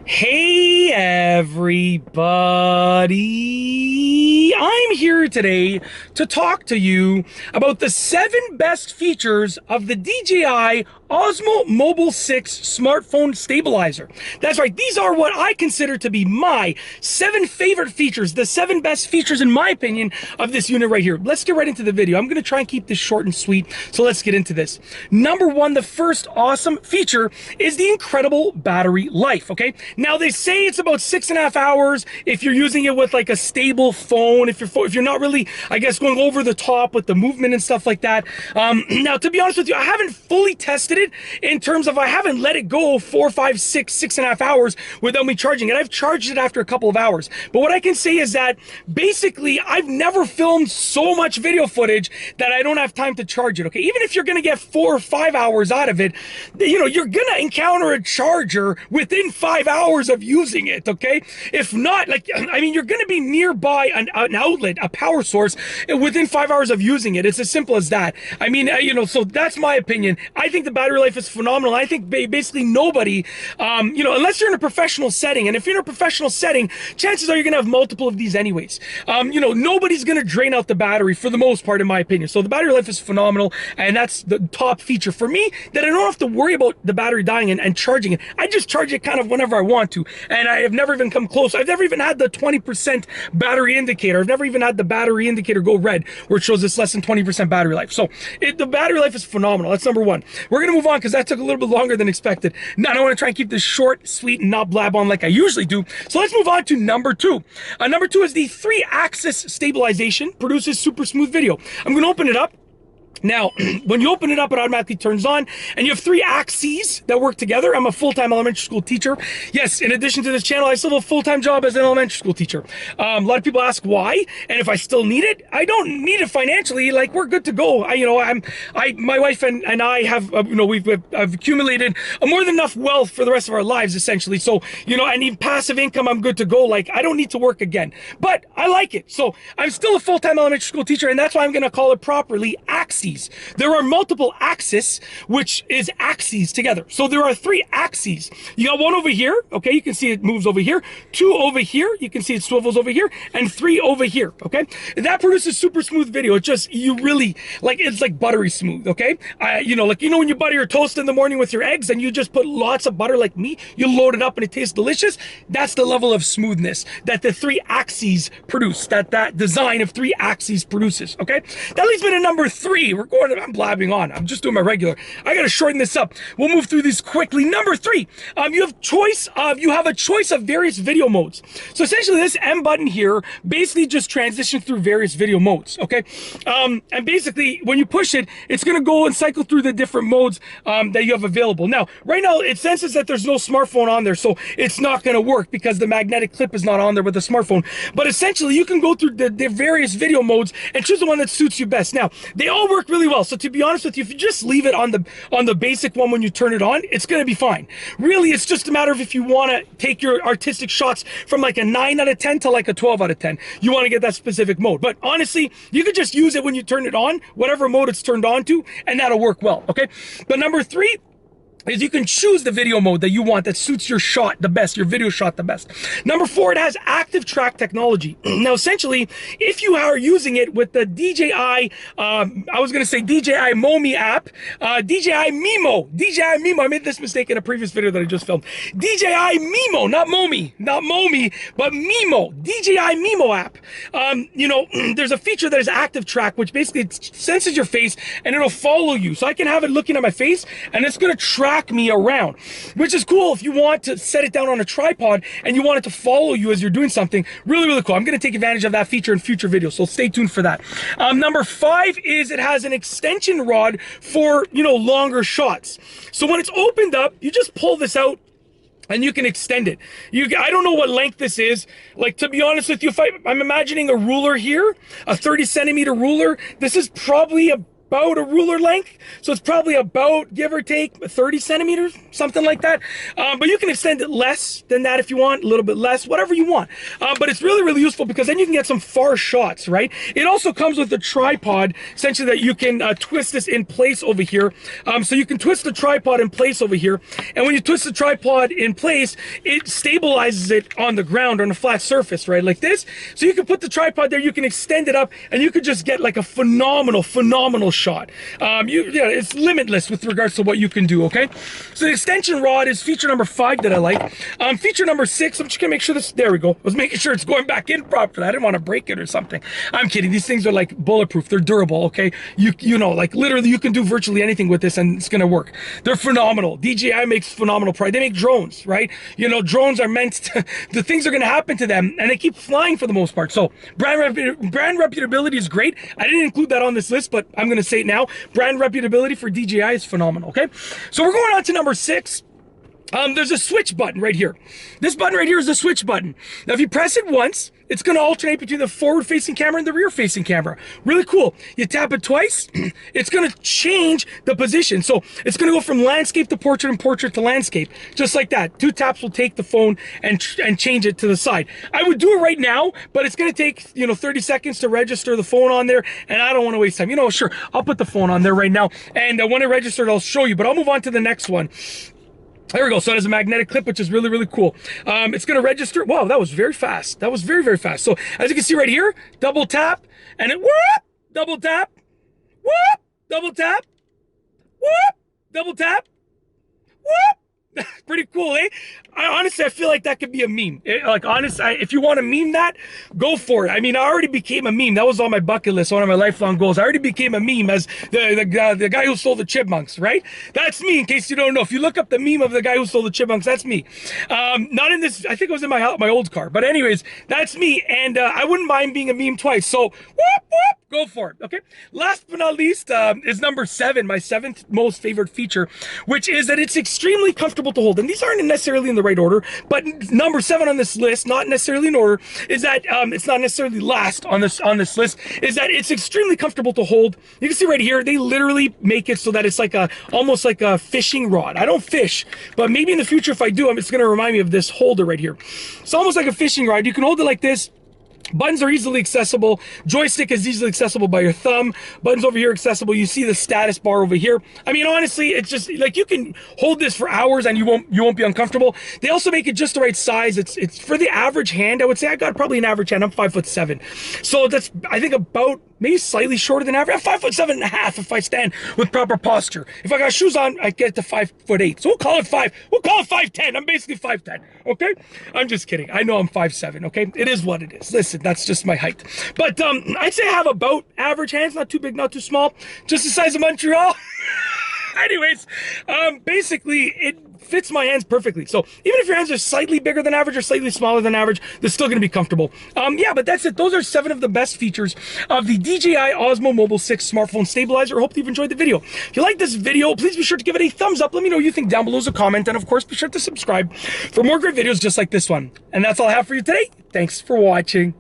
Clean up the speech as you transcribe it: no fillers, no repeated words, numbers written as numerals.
Hey everybody! I'm here today to talk to you about the 7 best features of the DJI Osmo Mobile 6 smartphone stabilizer. That's right, these are what I consider to be my 7 favorite features, the 7 best features in my opinion of this unit right here. Let's get right into the video. I'm going to try and keep this short and sweet, so let's get into this. Number 1, the first awesome feature is the incredible battery life, okay? Now they say it's about 6.5 hours if you're using it with like a stable phone, if you're not really, I guess, going over the top with the movement and stuff like that. Now to be honest with you, I haven't fully tested it in terms of I haven't let it go 4, 5, 6, 6.5 hours without me charging it. I've charged it after a couple of hours. But what I can say is that basically I've never filmed so much video footage that I don't have time to charge it, okay? Even if you're gonna get 4 or 5 hours out of it, you know, you're gonna encounter a charger within 5 hours of using it, okay? If not, like, I mean, you're gonna be nearby an outlet, a power source, within 5 hours of using it. It's as simple as that. I mean, you know, so that's my opinion. I think the battery life is phenomenal. I think basically nobody, you know, unless you're in a professional setting, and if you're in a professional setting, chances are you're gonna have multiple of these anyways. You know, nobody's gonna drain out the battery for the most part, in my opinion. So the battery life is phenomenal, and that's the top feature for me, that I don't have to worry about the battery dying and charging it. I just charge it kind of whenever I want to, and I have never even come close. I've never even had the 20% battery indicator. I've never even had the battery indicator go red, where it shows it's less than 20% battery life. So the battery life is phenomenal. That's number 1. We're gonna move on because that took a little bit longer than expected. Now I want to try and keep this short, sweet, and not blab on like I usually do. So let's move on to number 2. Number 2 is the 3-axis stabilization, produces super smooth video. I'm gonna open it up. Now, when you open it up, it automatically turns on, and you have 3 axes that work together. I'm a full-time elementary school teacher. Yes, in addition to this channel, I still have a full-time job as an elementary school teacher. A lot of people ask why, and if I still need it. I don't need it financially. Like, we're good to go. My wife and I have, you know, I've accumulated more than enough wealth for the rest of our lives, essentially. So, you know, I need passive income. I'm good to go. Like, I don't need to work again, but I like it. So I'm still a full-time elementary school teacher, and that's why I'm going to call it properly axes. There are multiple axes, which is axes together. So there are 3 axes. You got 1 over here, okay? You can see it moves over here. 2 over here, you can see it swivels over here, and 3 over here, okay? That produces super smooth video. It just, you really, like, it's like buttery smooth, okay? You know, like, you know when you butter your toast in the morning with your eggs and you just put lots of butter like me, you load it up and it tastes delicious? That's the level of smoothness that the 3 axes produce, that design of 3 axes produces, okay? That leads me to number 3. I'm blabbing on. I'm just doing my regular. I gotta shorten this up. We'll move through these quickly. Number 3, you have a choice of various video modes. So essentially this M button here basically just transitions through various video modes, okay? And basically when you push it, it's gonna go and cycle through the different modes that you have available. Now, right now it senses that there's no smartphone on there, so it's not gonna work because the magnetic clip is not on there with the smartphone. But essentially you can go through the various video modes and choose the one that suits you best. Now, they all work really well. So to be honest with you, if you just leave it on the basic one when you turn it on, it's gonna be fine. Really, it's just a matter of if you wanna take your artistic shots from like a 9 out of 10 to like a 12 out of 10. You wanna get that specific mode. But honestly, you could just use it when you turn it on, whatever mode it's turned on to, and that'll work well, okay? But number 3, is you can choose the video mode that you want that suits your shot the best, your video shot the best. Number 4, it has active track technology. Now, essentially, if you are using it with the DJI, I was going to say DJI Momi app, DJI Mimo, I made this mistake in a previous video that I just filmed. DJI Mimo, not Momi, but Mimo, DJI Mimo app. You know, there's a feature that is active track, which basically it senses your face and it'll follow you. So I can have it looking at my face and it's going to track me around, which is cool if you want to set it down on a tripod and you want it to follow you as you're doing something. Really, really cool. I'm going to take advantage of that feature in future videos, so stay tuned for that. Number 5 is it has an extension rod for, you know, longer shots. So when it's opened up, you just pull this out and you can extend it. I don't know what length this is. Like, to be honest with you, I'm imagining a ruler here, a 30 centimeter ruler. This is probably about a ruler length, so it's probably about, give or take, 30 centimeters, something like that. But you can extend it less than that if you want, a little bit less, whatever you want. But it's really, really useful because then you can get some far shots, right? It also comes with a tripod, essentially, that you can twist this in place over here. So you can twist the tripod in place over here, and when you twist the tripod in place, it stabilizes it on the ground, on a flat surface, right, like this. So you can put the tripod there, you can extend it up, and you could just get like a phenomenal shot. It's limitless with regards to what you can do, okay? So the extension rod is feature number 5 that I like. Feature number 6, I'm just gonna make sure this, there we go. I was making sure it's going back in properly. I didn't want to break it or something. I'm kidding. These things are like bulletproof. They're durable, okay? You know, like literally you can do virtually anything with this and it's gonna work. They're phenomenal. DJI makes phenomenal product. They make drones, right? You know, drones are meant to, the things are gonna happen to them and they keep flying for the most part. So brand reputability is great. I didn't include that on this list, but I'm gonna say it now. Brand reputability for DJI is phenomenal, okay? So we're going on to number 6. There's a switch button right here. This button right here is the switch button. Now, if you press it once, it's going to alternate between the forward-facing camera and the rear-facing camera. Really cool. You tap it twice, it's going to change the position. So it's going to go from landscape to portrait and portrait to landscape, just like that. 2 taps will take the phone and change it to the side. I would do it right now, but it's going to take 30 seconds to register the phone on there, and I don't want to waste time. Sure, I'll put the phone on there right now, and when it registered, I'll show you. But I'll move on to the next one. There we go. So it has a magnetic clip, which is really, really cool. It's going to register. Wow, that was very fast. That was very, very fast. So as you can see right here, double tap, and it whoop, double tap, whoop, double tap, whoop, double tap, whoop. Pretty cool, eh? Honestly, I feel like that could be a meme. If you want to meme that, go for it. I mean, I already became a meme. That was on my bucket list, one of my lifelong goals. I already became a meme as the guy who stole the chipmunks, right? That's me, in case you don't know. If you look up the meme of the guy who stole the chipmunks, that's me. Not in this, I think it was in my old car. But anyways, that's me, and I wouldn't mind being a meme twice. So, whoop, whoop, go for it, okay? Last but not least is number 7, my 7th most favorite feature, which is that it's extremely comfortable to hold. And these aren't necessarily in the right order, but number 7 on this list, not necessarily in order, is that it's not necessarily last on this list, is that it's extremely comfortable to hold. You can see right here, they literally make it so that it's like almost like a fishing rod. I don't fish, but maybe in the future if I do, it's going to remind me of this holder right here. It's almost like a fishing rod. You can hold it like this. Buttons are easily accessible. Joystick is easily accessible by your thumb. Buttons over here accessible. You see the status bar over here. I mean, honestly, it's just like you can hold this for hours and you won't be uncomfortable. They also make it just the right size. It's for the average hand. I would say I got probably an average hand. I'm 5'7", so that's, I think, about maybe slightly shorter than average. I'm 5'7.5" if I stand with proper posture. If I got shoes on, I get to 5'8". So we'll call it 5. We'll call it 5'10". I'm basically 5'10". Okay, I'm just kidding. I know I'm 5'7". Okay, it is what it is. Listen, that's just my height. But I'd say I have about average hands, not too big, not too small, just the size of Montreal. Anyways, basically it fits my hands perfectly. So even if your hands are slightly bigger than average or slightly smaller than average, they're still going to be comfortable. Yeah, but that's it. Those are 7 of the best features of the DJI Osmo Mobile 6 smartphone stabilizer. I hope you've enjoyed the video. If you like this video, please be sure to give it a thumbs up. Let me know what you think down below as a comment. And of course, be sure to subscribe for more great videos just like this one. And that's all I have for you today. Thanks for watching.